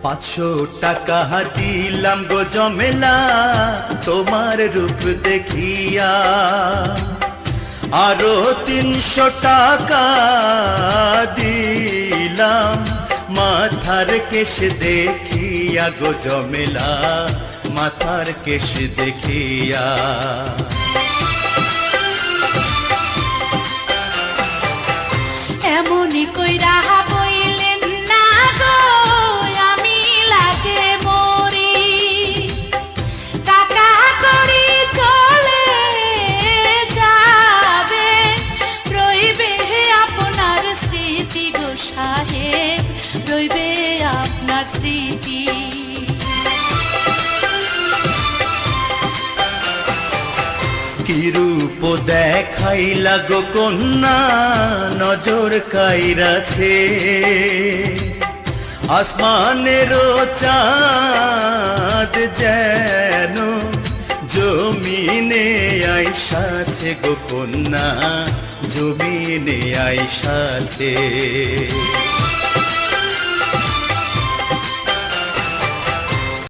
500 টাকা দিলাম গো জমেলা তোমার রূপ দেখিয়া, আরো 300 টাকা দিলাম মাথার কেশ দেখিয়া গো জমেলা, মাথার কেশ দেখিয়া। এমনই কইরা বইলেন না গো আমি লাজে মরি, টাকা করি চলে যাবে রইবে আপনার স্মৃতি গো সাহেব, রইবে আপনার স্মৃতি। কি রূপ দেখাইলা গো কন্যা নজর কাইরাছে, আসমানেরও চাঁদ যেন জমিনে আইসাছে গো কন্যা, জমিনে আইসাছে।